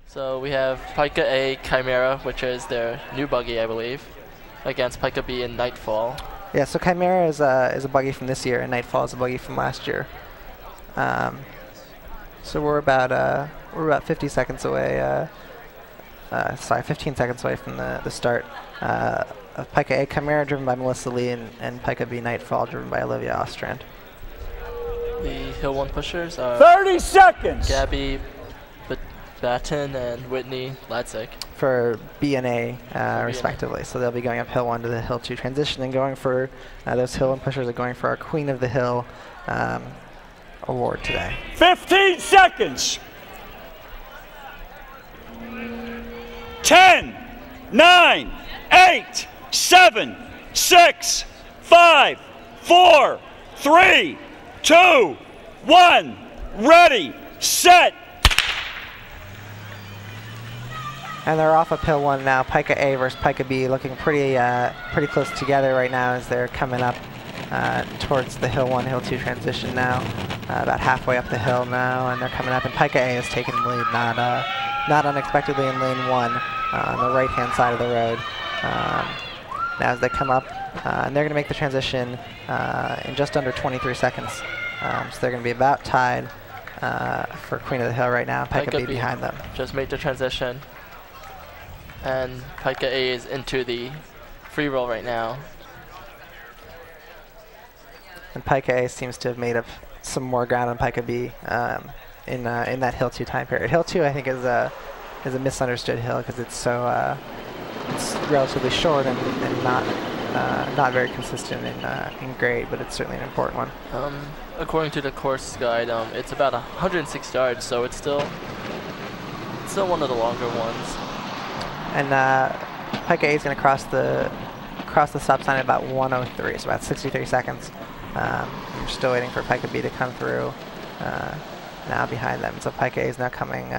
So we have PiKA A Chimera, which is their new buggy, I believe, against PiKA B in Nightfall. Yeah, so Chimera is a buggy from this year, and Nightfall is a buggy from last year. So we're about 50 seconds away. Sorry, 15 seconds away from the start of PiKA A Chimera, driven by Melissa Lee, and PiKA B Nightfall, driven by Olivia Ostrand. The Hill 1 pushers are 30 seconds! Gabby Batten and Whitney Ladzik. For B and A, respectively. So they'll be going up Hill 1 to the Hill 2 transition, and going for those Hill 1 pushers are going for our Queen of the Hill award today. 15 seconds! 10, 9, 8, 7, 6, 5, 4, 3, 2, 1. Ready, set. And they're off of Hill 1 now. PiKA A versus PiKA B, looking pretty close together right now as they're coming up towards the Hill 1, Hill 2 transition now. About halfway up the hill now, and they're coming up. And PiKA A has taken the lead, not unexpectedly, in lane 1 on the right-hand side of the road. Now as they come up, and they're going to make the transition in just under 23 seconds. So they're going to be about tied for Queen of the Hill right now. PiKA B behind them. Just made the transition. And PiKA A is into the free roll right now. And PiKA A seems to have made up some more ground on PiKA B in that Hill 2 time period. Hill 2, I think, is a misunderstood hill because it's so it's relatively short and not very consistent in grade, but it's certainly an important one. According to the course guide, it's about 106 yards, so it's still one of the longer ones. And PiKA A is going to cross the stop sign at about 1:03, so about 63 seconds. We're still waiting for PiKA B to come through now behind them. So PiKA A is now coming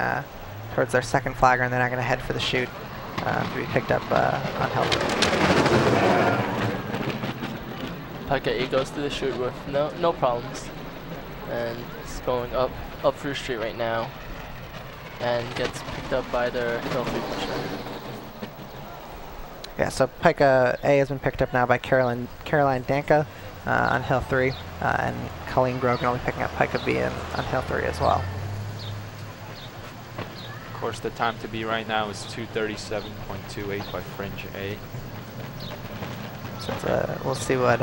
towards their second flagger, and they're now going to head for the chute to be picked up on Hill 2. PiKA A goes through the chute with no problems, and it's going up through street right now, and gets picked up by their Hill 3 pusher. Yeah, so PiKA A has been picked up now by Caroline Danka on Hill 3, and Colleen Grogan will be picking up PiKA B on Hill 3 as well. Of course, the time to be right now is 2:37.28 by Fringe A. So we'll see where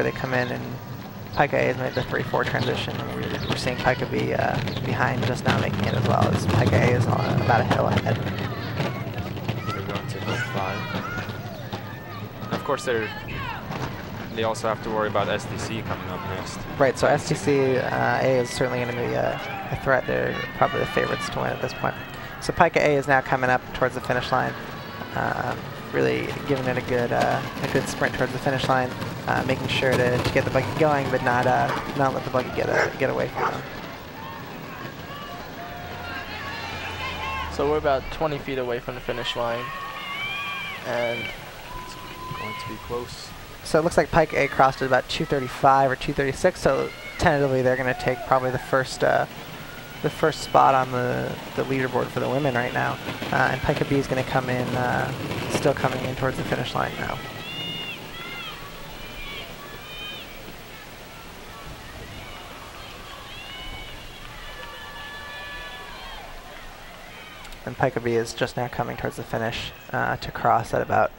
they come in, and PiKA A has made the 3-4 transition. We're seeing PiKA B behind just now making it as well, as PiKA A is on about a hill ahead. They're going to Hill 5. Of course, they also have to worry about STC coming up next. Right, so STC A is certainly going to be a threat. They're probably the favorites to win at this point. So PiKA A is now coming up towards the finish line, really giving it a good sprint towards the finish line, making sure to get the buggy going, but not let the buggy get away from them. So we're about 20 feet away from the finish line, and It's going to be close. So it looks like PiKA A crossed at about 2:35 or 2:36. So tentatively, they're going to take probably the first spot on the leaderboard for the women right now. And PiKA B is going to come in, still coming in towards the finish line now. And PiKA B is just now coming towards the finish to cross at about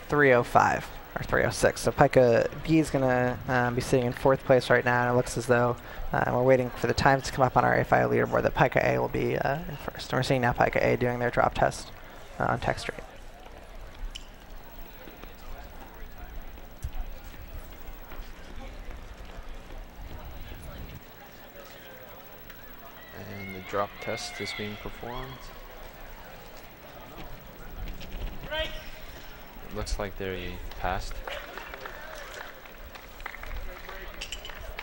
3:05 or 3:06. So PiKA B is going to be sitting in 4th place right now, and it looks as though we're waiting for the times to come up on our AFIO leaderboard that PiKA A will be in first. And we're seeing now PiKA A doing their drop test on Tech Street. And the drop test is being performed. It looks like they passed.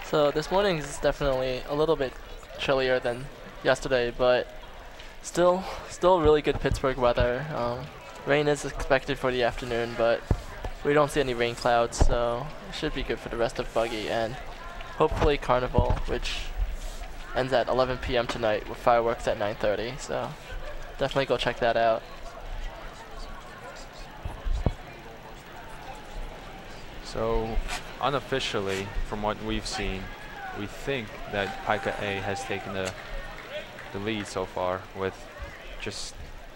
so this morning is definitely a little bit chillier than yesterday, but still really good Pittsburgh weather. Rain is expected for the afternoon, but we don't see any rain clouds, so it should be good for the rest of Buggy, and hopefully Carnival, which ends at 11 p.m. tonight with fireworks at 9:30. So definitely go check that out. So unofficially, from what we've seen, we think that PiKA A has taken the lead so far with just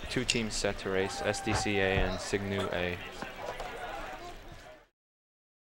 2 teams set to race, SDCA and Signu A.